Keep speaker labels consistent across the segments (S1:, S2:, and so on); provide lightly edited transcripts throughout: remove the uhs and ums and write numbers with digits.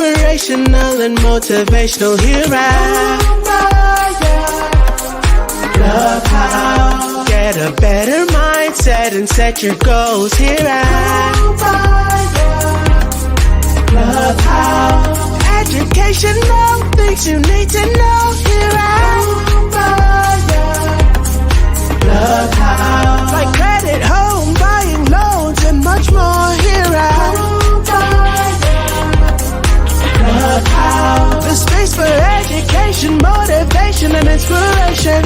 S1: inspirational and motivational here at Clubhouse. Get a better mindset and set your goals here at Clubhouse. Educational things you need to know here at Clubhouse. Like credit, home, buying, loans, and much more here at Clubhouse. The space for education, motivation, and inspiration.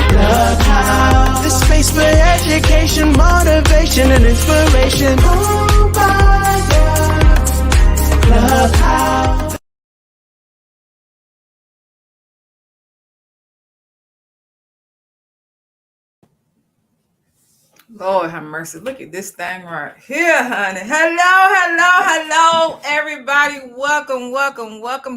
S1: Clubhouse. The space for education, motivation, and inspiration. Clubhouse.
S2: Lord have mercy. Look at this thing right here, honey. Hello, everybody. Welcome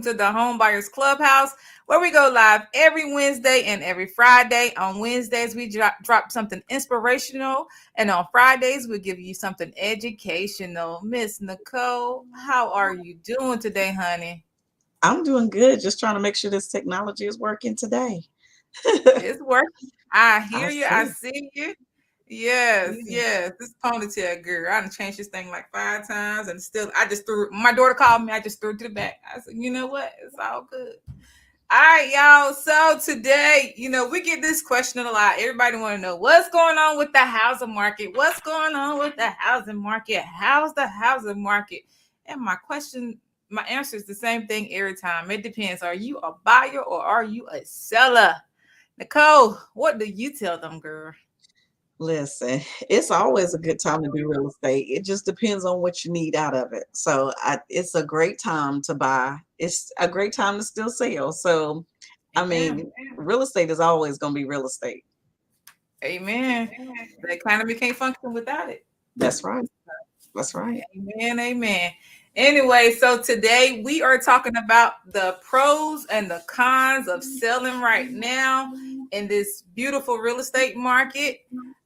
S2: to the Homebuyers Clubhouse, where we go live every Wednesday and every Friday. On Wednesdays, we drop something inspirational, and on Fridays, we give you something educational. Miss Nicole, how are you doing today, honey?
S3: I'm doing good. Just trying to make sure this technology is working today.
S2: It's working. I hear you. I see you. Yes. This ponytail girl. I done changed this thing like 5 times, and still, I just threw. My daughter called me. I just threw it to the back. I said, you know what? It's all good. All right, y'all. So today, we get this question a lot. Everybody want to know what's going on with the housing market. What's going on with the housing market? How's the housing market? And my answer is the same thing every time. It depends. Are you a buyer or are you a seller? Nicole, what do you tell them, girl?
S3: Listen, it's always a good time to do real estate. It just depends on what you need out of it. So it's a great time to buy. It's a great time to still sell. So, I mean, real estate is always going to be real estate.
S2: Amen. The economy can't function without it.
S3: That's right.
S2: Amen. Anyway, so today we are talking about the pros and the cons of selling right now in this beautiful real estate market.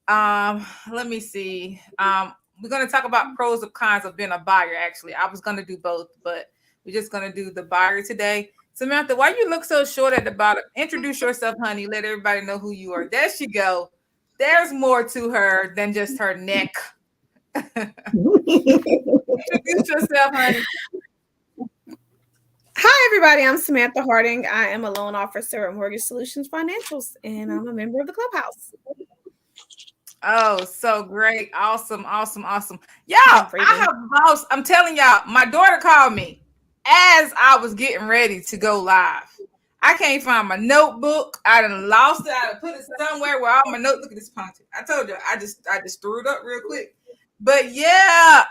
S2: Let me see. We're going to talk about pros and cons of being a buyer. Actually, I was going to do both, but we're just going to do the buyer today. Samantha, why you look so short at the bottom? Introduce yourself, honey. Let everybody know who you are. There she go. There's more to her than just her neck. Introduce yourself, honey.
S4: Hi, everybody. I'm Samantha Harding. I am a loan officer at Mortgage Solutions Financials, and I'm a member of the Clubhouse.
S2: Oh, so great. Awesome. Y'all, I'm telling y'all, my daughter called me as I was getting ready to go live. I can't find my notebook. I done lost it. I done put it somewhere where all my notes. Look at this poncho. I told you, I just threw it up real quick. But yeah,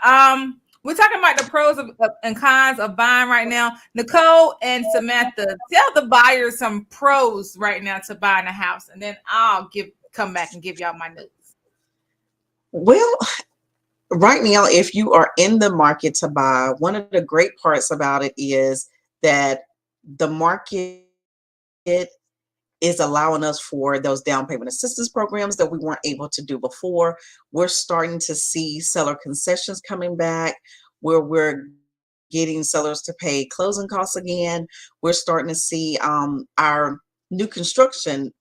S2: we're talking about the pros and cons of buying right now. Nicole and Samantha, tell the buyers some pros right now to buying a house, and then I'll come back and give y'all my notes.
S3: Well, right now, if you are in the market to buy, one of the great parts about it is that the market is allowing us for those down payment assistance programs that we weren't able to do before. We're starting to see seller concessions coming back, where we're getting sellers to pay closing costs again. We're starting to see our new construction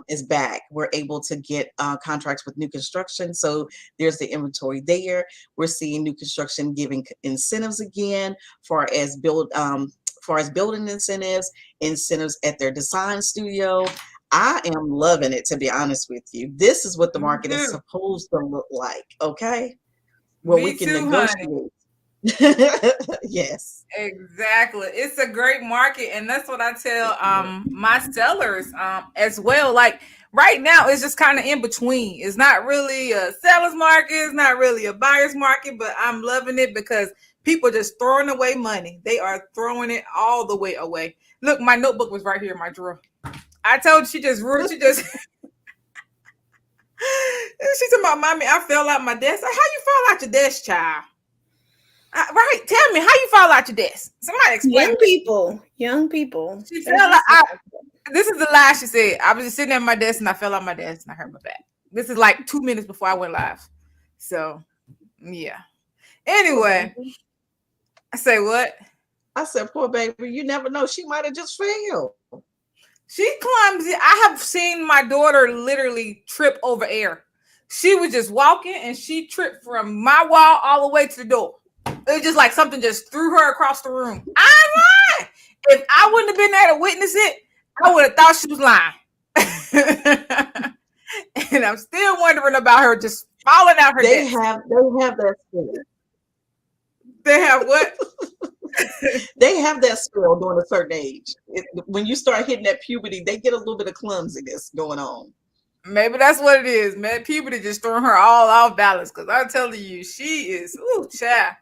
S3: is back. We're able to get contracts with new construction. So there's the inventory there. We're seeing new construction giving incentives again, far as building incentives at their design studio. I am loving it, to be honest with you. This is what the market is supposed to look like, okay? Where we can negotiate. Yes,
S2: exactly. It's a great market, and that's what I tell my sellers as well. Like right now, it's just kind of in between. It's not really a seller's market, it's not really a buyer's market, but I'm loving it because people are just throwing away money. They are throwing it all the way away. Look, my notebook was right here in my drawer. I told she just she talking about, mommy, I fell out my desk. Like, how you fall out your desk, child? Right, tell me, how you fall out your desk? Somebody explain.
S4: Young people.
S2: She fell out. This is the lie she said. I was just sitting at my desk and I fell out my desk and I hurt my back. This is like 2 minutes before I went live. So, yeah. Anyway, I say what?
S3: I said, poor baby, you never know. She might have just failed.
S2: She clumsy. I have seen my daughter literally trip over air. She was just walking and she tripped from my wall all the way to the door. It was just like something just threw her across the room. I'm lying. If I wouldn't have been there to witness it, I would have thought she was lying. And I'm still wondering about her just falling out her
S3: They
S2: desk.
S3: have that skill.
S2: They have what?
S3: They have that skill during a certain age. When you start hitting that puberty, they get a little bit of clumsiness going on.
S2: Maybe that's what it is, man. Puberty just throwing her all off balance. Because I'm telling you, she is, ooh, child.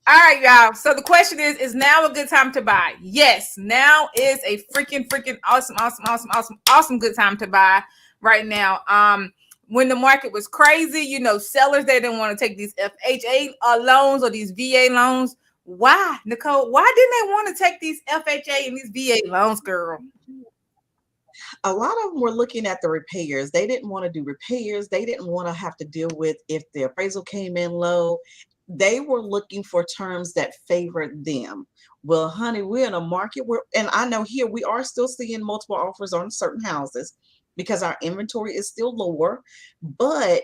S2: All right, y'all. So the question is now a good time to buy? Yes, now is a freaking awesome good time to buy right now. When the market was crazy, sellers, they didn't want to take these FHA loans or these VA loans. Why, Nicole? Why didn't they want to take these FHA and these VA loans, girl?
S3: A lot of them were looking at the repairs. They didn't want to do repairs. They didn't want to have to deal with if the appraisal came in low. They were looking for terms that favored them. Well, honey, we're in a market where, and I know here we are still seeing multiple offers on certain houses because our inventory is still lower, but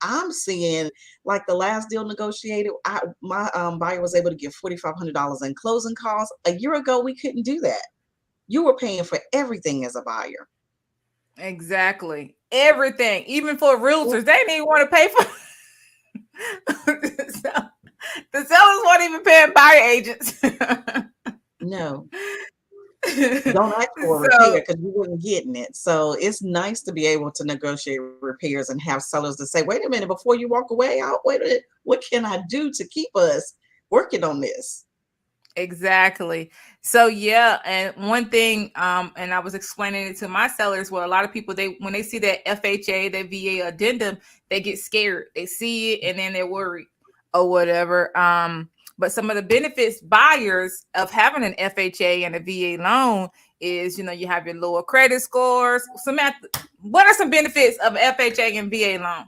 S3: I'm seeing like the last deal negotiated, my buyer was able to get $4,500 in closing costs. A year ago, we couldn't do that. You were paying for everything as a buyer.
S2: Exactly. Everything. Even for realtors, they didn't even want to pay for the sellers weren't even paying buyer agents.
S3: No. Don't ask for a repair because you weren't getting it. So it's nice to be able to negotiate repairs and have sellers to say, wait a minute, before you walk away, what can I do to keep us working on this?
S2: Exactly. So yeah, and one thing, and I was explaining it to my sellers, where a lot of people, when they see that FHA, that VA addendum, they get scared. They see it and then they're worried or whatever. But some of the benefits buyers of having an FHA and a VA loan is, you have your lower credit scores. Samantha, what are some benefits of FHA and VA loan?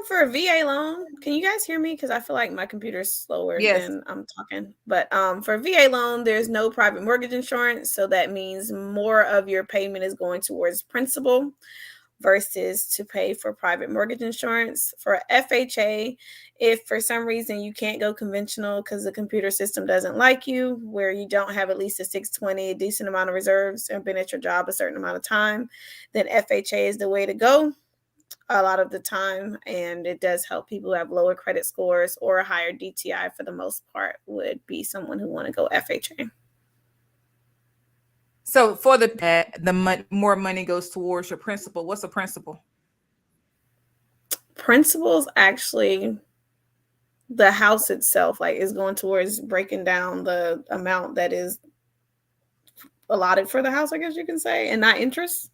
S4: For a VA loan, can you guys hear me? Because I feel like my computer is slower than I'm talking. But for a VA loan, there's no private mortgage insurance. So that means more of your payment is going towards principal versus to pay for private mortgage insurance. For FHA, if for some reason you can't go conventional because the computer system doesn't like you, where you don't have at least a 620, a decent amount of reserves, and been at your job a certain amount of time, then FHA is the way to go a lot of the time. And it does help people who have lower credit scores or a higher DTI. For the most part, would be someone who want to go FHA.
S2: So for the more money goes towards your principal. What's a principal?
S4: Principal's actually the house itself, like is going towards breaking down the amount that is allotted for the house, I guess you can say, and not interest.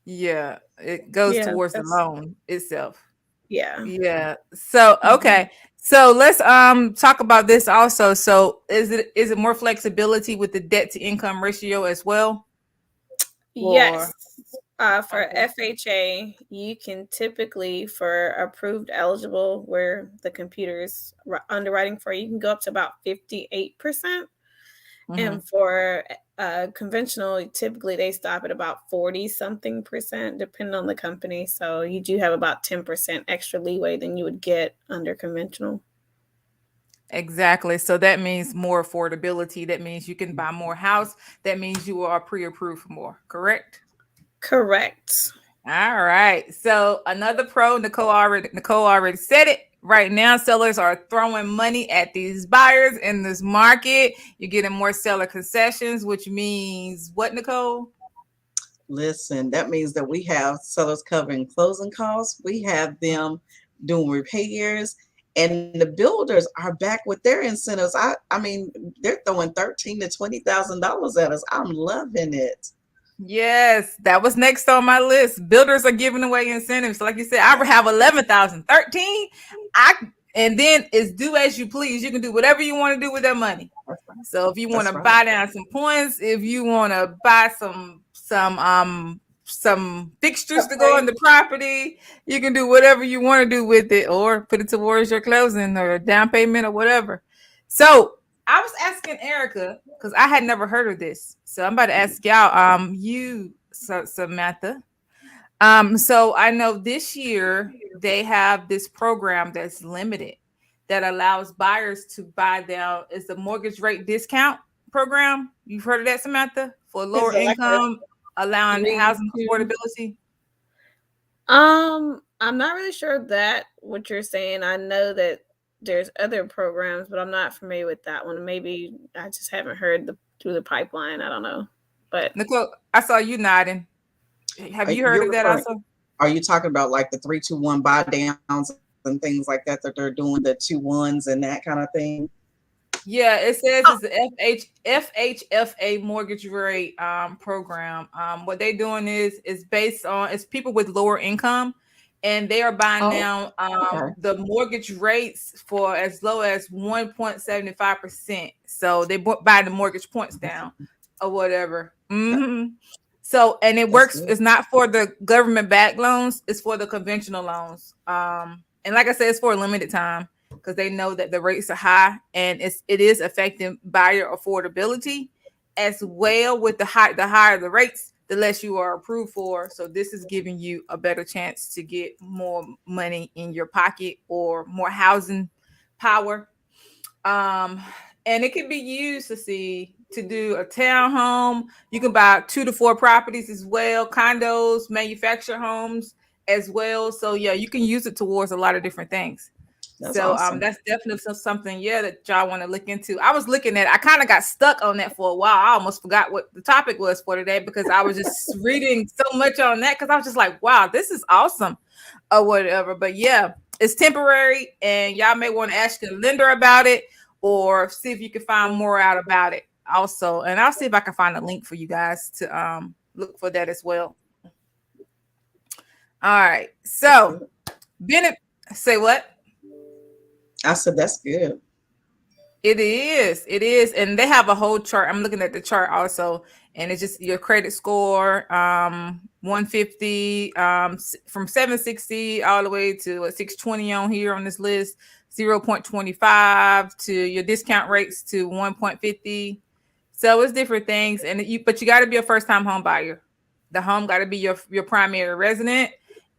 S2: Yeah, it goes towards the loan itself.
S4: Yeah.
S2: So okay. So let's talk about this also. So is it more flexibility with the debt to income ratio as well?
S4: Yes. For FHA, you can typically, for approved eligible, where the computer's underwriting for you can go up to about 58%. And for conventional, typically they stop at about 40-something%, depending on the company. So you do have about 10% extra leeway than you would get under conventional.
S2: Exactly. So that means more affordability. That means you can buy more house. That means you are pre-approved for more. Correct?
S4: Correct.
S2: All right. So another pro, Nicole already said it. Right now, sellers are throwing money at these buyers in this market. You're getting more seller concessions, which means what, Nicole?
S3: Listen, that means that we have sellers covering closing costs. We have them doing repairs, and the builders are back with their incentives. I mean, they're throwing $13,000 to $20,000 at us. I'm loving it.
S2: Yes, that was next on my list. Builders are giving away incentives. Like you said, I have 11,000, 13. And then it's do as you please. You can do whatever you want to do with that money. So if you want to buy down some points, if you want to buy some fixtures to go on the property, you can do whatever you want to do with it, or put it towards your closing or down payment or whatever. So I was asking Erica because I had never heard of this. So I'm about to ask y'all, Samantha. So I know this year they have this program that's limited that allows buyers to buy down. It's the mortgage rate discount program. You've heard of that, Samantha? For
S4: Is
S2: lower
S4: it like a
S2: income, allowing
S4: 3
S2: housing
S4: 2?
S2: affordability.
S4: I'm not really sure that what you're saying. I know that there's other programs, but I'm not familiar with that one. Maybe I just haven't heard through the pipeline. I don't know. But
S2: Nicole, I saw you nodding. Have you heard
S3: You're
S2: of that
S3: referring,
S2: also?
S3: are you talking about like the 3-2-1 buy downs and things like that they're doing, the 2-1s and that kind of thing?
S2: Yeah, it says it's the FHFA mortgage rate program. What they're doing is based on it's people with lower income, and they are buying now
S3: Okay.
S2: the mortgage rates for as low as 1.75%. So they buy the mortgage points down or whatever. So and it
S3: That's
S2: works.
S3: good.
S2: It's not for the government backed loans. It's for the conventional loans. And like I said, it's for a limited time because they know that the rates are high and it is affecting buyer affordability as well. With the higher the rates, the less you are approved for. So this is giving you a better chance to get more money in your pocket or more housing power. And it can be used to do a townhome. You can buy 2 to 4 properties as well, condos, manufactured homes as well. So yeah, you can use it towards a lot of different things.
S3: That's
S2: So
S3: awesome.
S2: that's definitely something, yeah, that y'all want to look into. I was looking at, I kind of got stuck on that for a while. I almost forgot what the topic was for today because I was just reading so much on that because I was just like, wow, this is awesome or whatever. But yeah, it's temporary and y'all may want to ask your lender about it or see if you can find more out about it also. And I'll see if I can find a link for you guys to look for that as well. All right. So Bennett, say what?
S3: I said that's good.
S2: It is, and they have a whole chart. I'm looking at the chart also, and it's just your credit score, 150, from 760 all the way to 620 on here on this list, 0.25 to your discount rates to 1.50. So it's different things, but you got to be a first time home buyer. The home got to be your primary resident,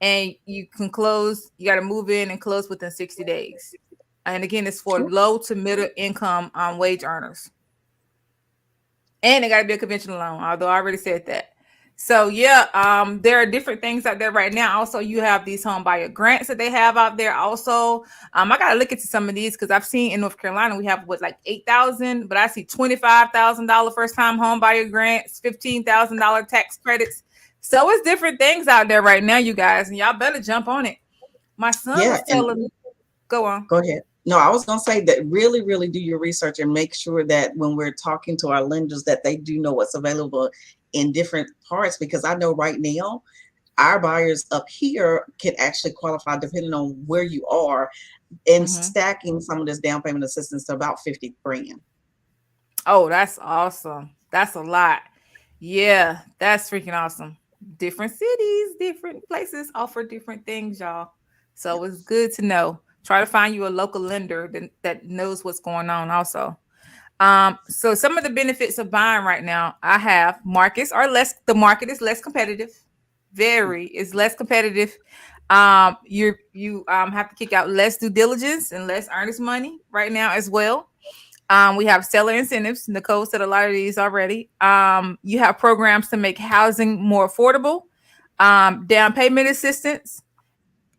S2: and you can close. You got to move in and close within 60 days. And again, it's for low to middle income wage earners. And it got to be a conventional loan, although I already said that. So yeah, there are different things out there right now. Also, you have these home buyer grants that they have out there. Also, I got to look into some of these because I've seen in North Carolina we have like 8,000, but I see $25,000 first time home buyer grants, $15,000 tax credits. So it's different things out there right now, you guys, and y'all better jump on it. My son was telling me, go on.
S3: Go ahead. No, I was going to say that really, really do your research and make sure that when we're talking to our lenders that they do know what's available in different parts, because I know right now our buyers up here can actually qualify depending on where you are and stacking some of this down payment assistance to about 50 grand.
S2: Oh, that's awesome. That's a lot. Yeah, that's freaking awesome. Different cities, different places offer different things, y'all. So it's good to know. Try to find you a local lender that knows what's going on also. So some of the benefits of buying right now, I have the market is less competitive. Is less competitive. You have to kick out less due diligence and less earnest money right now as well. We have seller incentives. Nicole said a lot of these already. You have programs to make housing more affordable. Down payment assistance.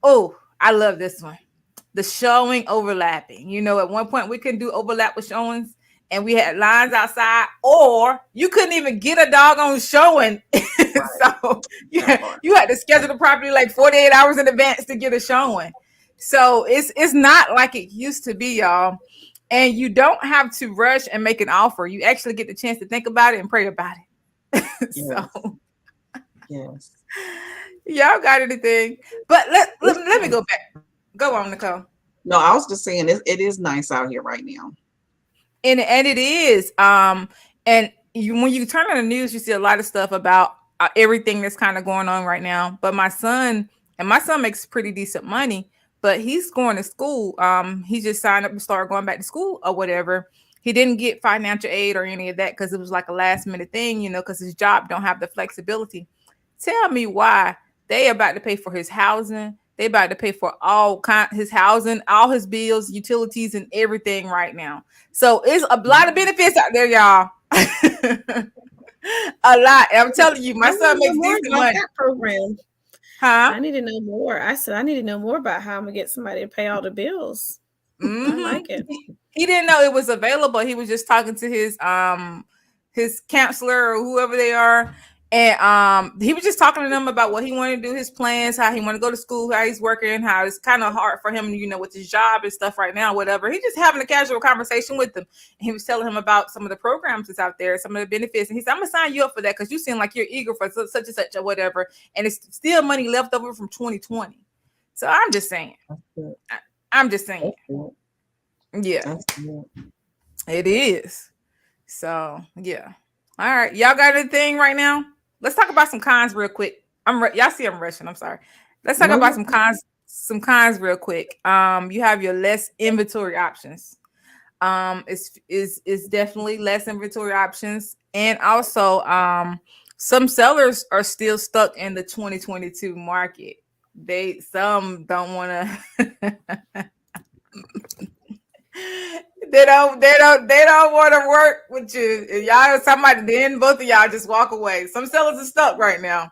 S2: Oh, I love this one. The showing overlapping. You know, at one point we couldn't do overlap with showings and we had lines outside, or you couldn't even get a doggone showing. So you had to schedule the property like 48 hours in advance to get a showing. So it's not like it used to be, y'all. And you don't have to rush and make an offer. You actually get the chance to think about it and pray about it.
S3: Yes.
S2: So
S3: yes.
S2: Y'all got anything? But let me go back. Go on, Nicole.
S3: No, I was just saying it is nice out here right now.
S2: And it is. And when you turn on the news, you see a lot of stuff about everything that's kind of going on right now. But my son makes pretty decent money, but he's going to school. He just signed up to start going back to school or whatever. He didn't get financial aid or any of that because it was like a last minute thing, because his job don't have the flexibility. Tell me why they about to pay for his housing. They about to pay for his housing, all his bills, utilities, and everything right now. So it's a lot of benefits out there, y'all. A lot. I'm telling you, my son makes decent money.
S4: That program.
S2: Huh?
S4: I need to know more. I said I need to know more about how I'm gonna get somebody to pay all the bills. I like it.
S2: He didn't know it was available. He was just talking to his counselor or whoever they are. And he was just talking to them about what he wanted to do, his plans, how he want to go to school, how he's working, how it's kind of hard for him, with his job and stuff right now, whatever. He's just having a casual conversation with them. And he was telling him about some of the programs that's out there, some of the benefits. And he said, I'm going to sign you up for that because you seem like you're eager for such and such or whatever. And it's still money left over from 2020. So I'm just saying. I'm just saying. Yeah, it is. So, yeah. All right. Y'all got anything right now? Let's talk about some cons real quick. Y'all see I'm rushing. I'm sorry. Let's talk about some cons real quick. You have your less inventory options. It's definitely less inventory options. And also, some sellers are still stuck in the 2022 market. Some don't want to They don't want to work with you. If y'all somebody, then both of y'all just walk away. Some sellers are stuck right now.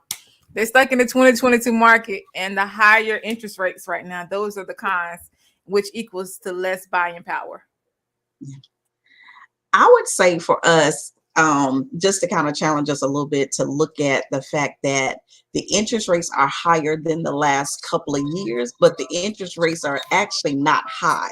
S2: They're stuck in the 2022 market and the higher interest rates right now. Those are the cons, which equals to less buying power.
S3: I would say for us, just to kind of challenge us a little bit to look at the fact that the interest rates are higher than the last couple of years, but the interest rates are actually not high.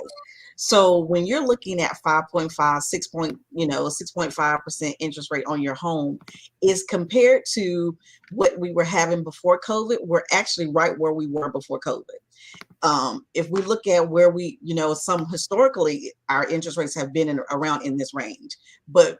S3: So when you're looking at 5.5, 6.5% interest rate on your home, is compared to what we were having before COVID, we're actually right where we were before COVID. If we look at where we, some historically, our interest rates have been around in this range. But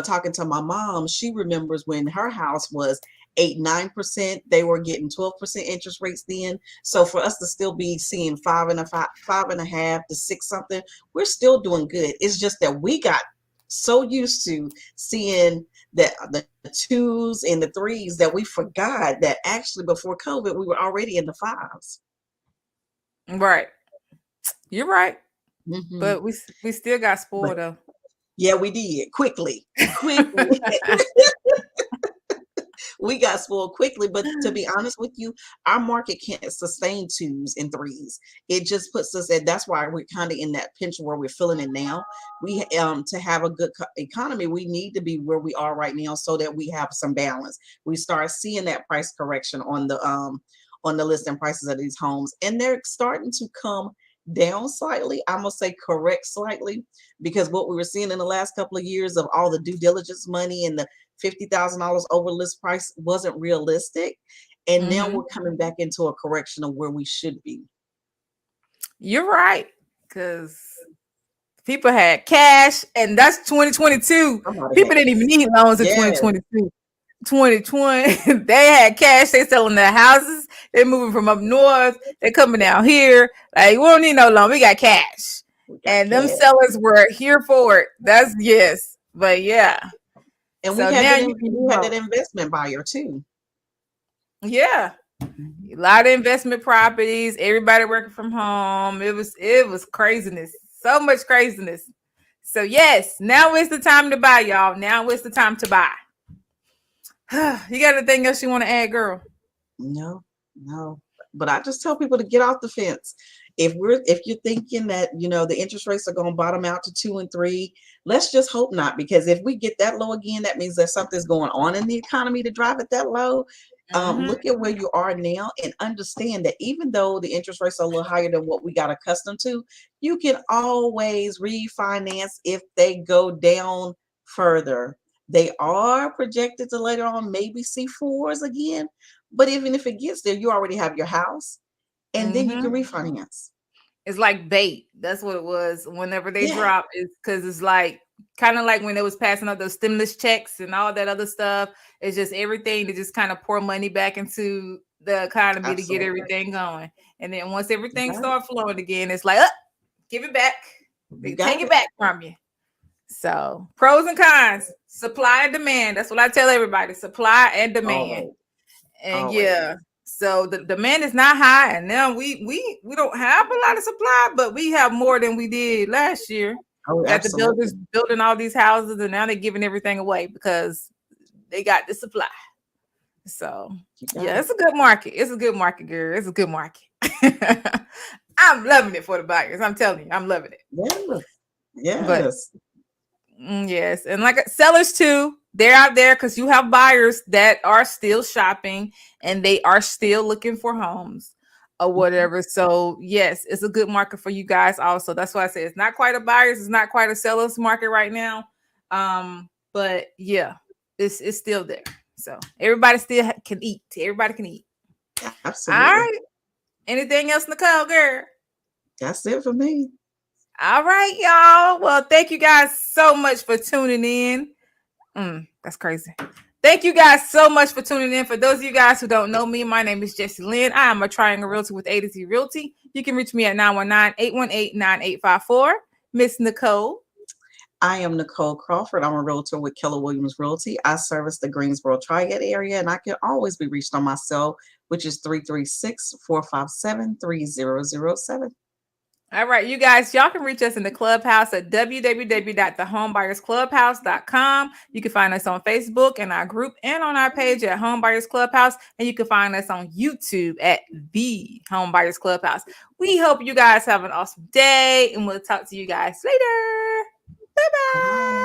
S3: talking to my mom, she remembers when her house was 8-9%, they were getting 12% interest rates then. So for us to still be seeing 5.5 to 6 something, we're still doing good. It's just that we got so used to seeing the 2s and the 3s that we forgot that actually before COVID we were already in the 5s.
S2: Right, you're right. But we still got spoiled though.
S3: Yeah, we did quickly. We got spoiled quickly, but to be honest with you, our market can't sustain 2s and 3s. It just puts us at, that's why we're kind of in that pinch where we're feeling it now. We to have a good economy, we need to be where we are right now so that we have some balance. We start seeing that price correction on the listing prices of these homes, and they're starting to come down slightly. I'm gonna say correct slightly, because what we were seeing in the last couple of years of all the due diligence money and the $50,000 over list price wasn't realistic, and now we're coming back into a correction of where we should be.
S2: You're right, because people had cash, and that's 2022. People didn't even need loans in 2022. 2020, they had cash. They selling their houses. They're moving from up north. They're coming down here. Like, we don't need no loan. We got cash. Them sellers were here for it. That's yes. But yeah.
S3: And we had that investment buyer too.
S2: Yeah. A lot of investment properties, everybody working from home. It was craziness. So much craziness. So yes, now is the time to buy, y'all. Now is the time to buy. You got anything else you want to add, girl?
S3: No. But I just tell people to get off the fence. If you're thinking that the interest rates are going to bottom out to 2 and 3, let's just hope not, because if we get that low again, that means that something's going on in the economy to drive it that low. Look at where you are now and understand that even though the interest rates are a little higher than what we got accustomed to, you can always refinance if they go down further. They are projected to later on maybe see 4s again, but even if it gets there, you already have your house, and then you can refinance.
S2: It's like bait. That's what it was. Whenever they drop, it's because it's like kind of like when they was passing out those stimulus checks and all that other stuff. It's just everything to just kind of pour money back into the economy to get everything going. And then once everything
S3: Right.
S2: starts flowing again, it's like, give it back. They
S3: You got
S2: take it back from you. So pros and cons, supply and demand. That's what I tell everybody: supply and demand.
S3: Always.
S2: And
S3: Always.
S2: yeah, so the demand is not high, and now we don't have a lot of supply, but we have more than we did last year.
S3: Oh,
S2: Got the
S3: absolutely.
S2: builders building all these houses, and now they're giving everything away because they got the supply. So yeah, it's a good market. It's a good market, girl. It's a good market. I'm loving it for the buyers. I'm telling you, I'm loving it.
S3: Yes. Yes.
S2: But yes, and like sellers too, they're out there because you have buyers that are still shopping and they are still looking for homes or whatever. So yes, it's a good market for you guys also. That's why I say it's not quite a buyer's, it's not quite a seller's market right now. But yeah, it's still there. So everybody still can eat. Everybody can eat.
S3: Absolutely.
S2: All right. Anything else, Nicole, girl?
S3: That's it for me.
S2: All right, y'all. Well, thank you guys so much for tuning in. That's crazy. Thank you guys so much for tuning in. For those of you guys who don't know me, my name is Jessie Lynn. I am a Triangle Realtor with A to Z Realty. You can reach me at 919-818-9854. Miss Nicole.
S3: I am Nicole Crawford. I'm a realtor with Keller Williams Realty. I service the Greensboro Triad area, and I can always be reached on my cell, which is 336-457-3007.
S2: All right, you guys, y'all can reach us in the clubhouse at www.thehomebuyersclubhouse.com. You can find us on Facebook and our group and on our page at Homebuyers Clubhouse. And you can find us on YouTube at The Homebuyers Clubhouse. We hope you guys have an awesome day, and we'll talk to you guys later. Bye-bye.